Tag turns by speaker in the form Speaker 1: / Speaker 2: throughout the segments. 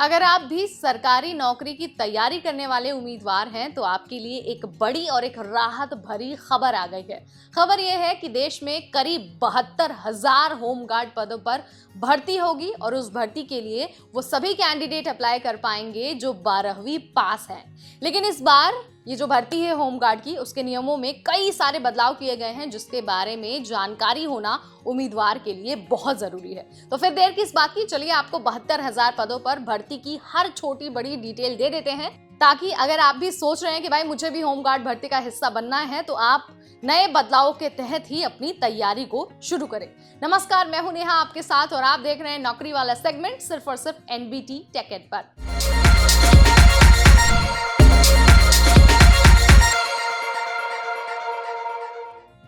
Speaker 1: अगर आप भी सरकारी नौकरी की तैयारी करने वाले उम्मीदवार हैं तो आपके लिए एक बड़ी और एक राहत भरी खबर आ गई है। खबर यह है कि देश में करीब 72,000 होमगार्ड पदों पर भर्ती होगी और उस भर्ती के लिए वो सभी कैंडिडेट अप्लाई कर पाएंगे जो 12वीं पास हैं। लेकिन इस बार ये जो भर्ती है होमगार्ड की, उसके नियमों में कई सारे बदलाव किए गए हैं जिसके बारे में जानकारी होना उम्मीदवार के लिए बहुत जरूरी है। तो फिर देर किस बात की, चलिए आपको 72,000 पदों पर भर्ती की हर छोटी बड़ी डिटेल दे देते हैं, ताकि अगर आप भी सोच रहे हैं कि भाई मुझे भी होमगार्ड भर्ती का हिस्सा बनना है तो आप नए बदलावों के तहत ही अपनी तैयारी को शुरू करें। नमस्कार, मैं हूं नेहा आपके साथ और आप देख रहे हैं नौकरी वाला सेगमेंट सिर्फ और सिर्फ एनबीटी टेक एड पर।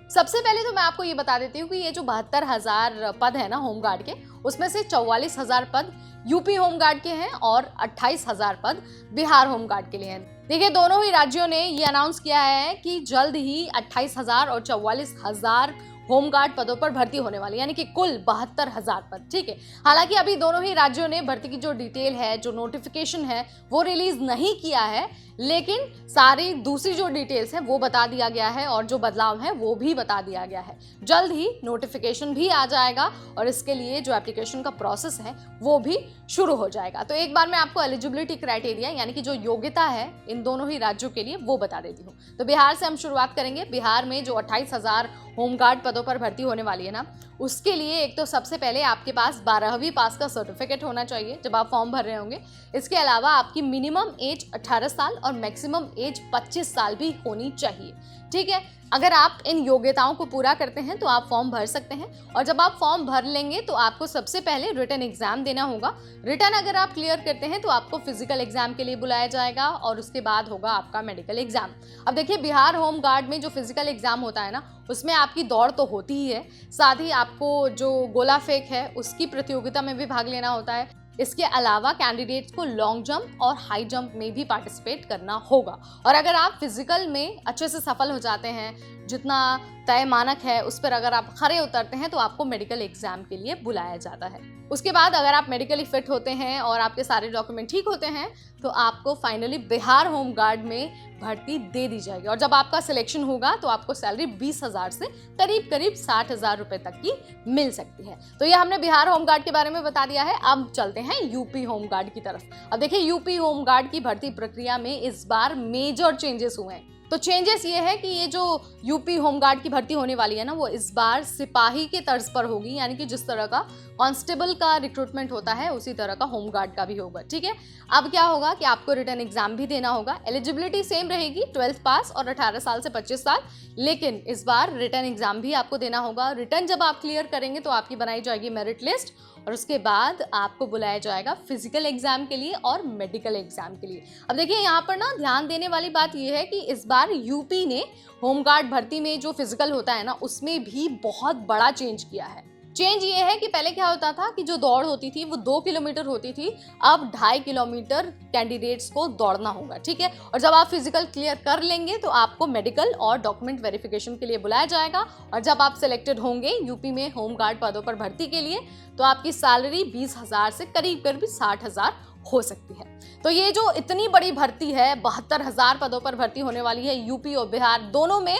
Speaker 1: सबसे पहले तो मैं आपको ये बता देती हूँ कि ये जो 72,000 पद है ना होमगार्ड के, उसमें से 44,000 पद यूपी होमगार्ड के हैं और 28,000 पद बिहार होमगार्ड के लिए हैं। देखिए, दोनों ही राज्यों ने ये अनाउंस किया है कि जल्द ही 28,000 और 44,000 होमगार्ड पदों पर भर्ती होने वाली, यानी कि कुल 72,000 पद। ठीक है, हालांकि अभी दोनों ही राज्यों ने भर्ती की जो डिटेल है, जो नोटिफिकेशन है, वो रिलीज नहीं किया है, लेकिन सारी दूसरी जो डिटेल्स है वो बता दिया गया है और जो बदलाव है वो भी बता दिया गया है। जल्द ही नोटिफिकेशन भी आ जाएगा और इसके लिए जो एप्लीकेशन का प्रोसेस है वो भी शुरू हो जाएगा। तो एक बार मैं आपको एलिजिबिलिटी क्राइटेरिया यानी कि जो योग्यता है इन दोनों ही राज्यों के लिए वो बता देती हूँ। तो बिहार से हम शुरुआत करेंगे। बिहार में जो 28,000 होमगार्ड पदों पर भर्ती होने वाली है ना, उसके लिए एक तो सबसे पहले आपके पास 12वीं पास का सर्टिफिकेट होना चाहिए जब आप फॉर्म भर रहे होंगे। इसके अलावा आपकी मिनिमम एज 18 साल और मैक्सिमम एज 25 साल भी होनी चाहिए। ठीक है, अगर आप इन योग्यताओं को पूरा करते हैं तो आप फॉर्म भर सकते हैं। और जब आप फॉर्म भर लेंगे तो आपको सबसे पहले रिटन एग्जाम देना होगा। रिटन अगर आप क्लियर करते हैं तो आपको फिजिकल एग्जाम के लिए बुलाया जाएगा और उसके बाद होगा आपका मेडिकल एग्जाम। अब देखिए, बिहार होमगार्ड में जो फिजिकल एग्जाम होता है ना, उसमें आपकी दौड़ तो होती ही है, साथ ही आपको जो गोला फेंक है उसकी प्रतियोगिता में भी भाग लेना होता है। इसके अलावा कैंडिडेट्स को लॉन्ग जंप और हाई जंप में भी पार्टिसिपेट करना होगा। और अगर आप फिजिकल में अच्छे से सफल हो जाते हैं, जितना तय मानक है उस पर अगर आप खरे उतरते हैं तो आपको मेडिकल एग्जाम के लिए बुलाया जाता है। उसके बाद अगर आप मेडिकली फिट होते हैं और आपके सारे डॉक्यूमेंट ठीक होते हैं तो आपको फाइनली बिहार होमगार्ड में भर्ती दे दी जाएगी। और जब आपका सिलेक्शन होगा तो आपको सैलरी 20,000 से करीब 60,000 रुपए तक की मिल सकती है। तो ये हमने बिहार होमगार्ड के बारे में बता दिया है। अब चलते हैं यूपी होमगार्ड की तरफ। अब देखिए, यूपी होमगार्ड की भर्ती प्रक्रिया में इस बार मेजर चेंजेस हुए हैं। तो चेंजेस ये है कि ये जो यूपी होमगार्ड की भर्ती होने वाली है ना, वो इस बार सिपाही के तर्ज पर होगी, यानी कि जिस तरह का कांस्टेबल का रिक्रूटमेंट होता है उसी तरह का होमगार्ड का भी होगा। ठीक है, अब क्या होगा कि आपको रिटन एग्जाम भी देना होगा। एलिजिबिलिटी सेम रहेगी, 12th पास और 18 साल से 25 साल, लेकिन इस बार रिटन एग्जाम भी आपको देना होगा। रिटन जब आप क्लियर करेंगे तो आपकी बनाई जाएगी मेरिट लिस्ट और उसके बाद आपको बुलाया जाएगा फिजिकल एग्जाम के लिए और मेडिकल एग्जाम के लिए। अब देखिए, यहाँ पर ना ध्यान देने वाली बात यह है कि इस बार यूपी ने होमगार्ड भर्ती में जो फिजिकल होता है ना, उसमें भी बहुत बड़ा चेंज किया है। चेंज ये है कि पहले क्या होता था कि जो दौड़ होती थी वो 2 किलोमीटर होती थी, अब 2.5 किलोमीटर कैंडिडेट्स को दौड़ना होगा। ठीक है, और जब आप फिजिकल क्लियर कर लेंगे तो आपको मेडिकल और डॉक्यूमेंट वेरिफिकेशन के लिए बुलाया जाएगा। और जब आप सिलेक्टेड होंगे यूपी में होमगार्ड पदों पर भर्ती के लिए तो आपकी सैलरी 20,000 से करीब 60,000 हो सकती है। तो ये जो इतनी बड़ी भर्ती है, 72,000 पदों पर भर्ती होने वाली है यूपी और बिहार दोनों में,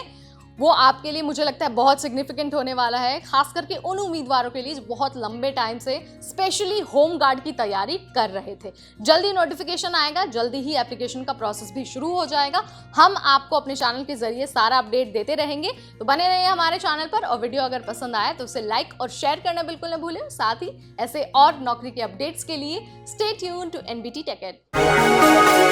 Speaker 1: वो आपके लिए मुझे लगता है बहुत सिग्निफिकेंट होने वाला है, खास करके उन उम्मीदवारों के लिए जो बहुत लंबे टाइम से स्पेशली होमगार्ड की तैयारी कर रहे थे। जल्दी नोटिफिकेशन आएगा, जल्दी ही एप्लीकेशन का प्रोसेस भी शुरू हो जाएगा। हम आपको अपने चैनल के जरिए सारा अपडेट देते रहेंगे, तो बने रहिए हमारे चैनल पर। और वीडियो अगर पसंद आए तो उसे लाइक और शेयर करना बिल्कुल न भूलें। साथ ही ऐसे और नौकरी के अपडेट्स के लिए stay tuned to NBT tech add.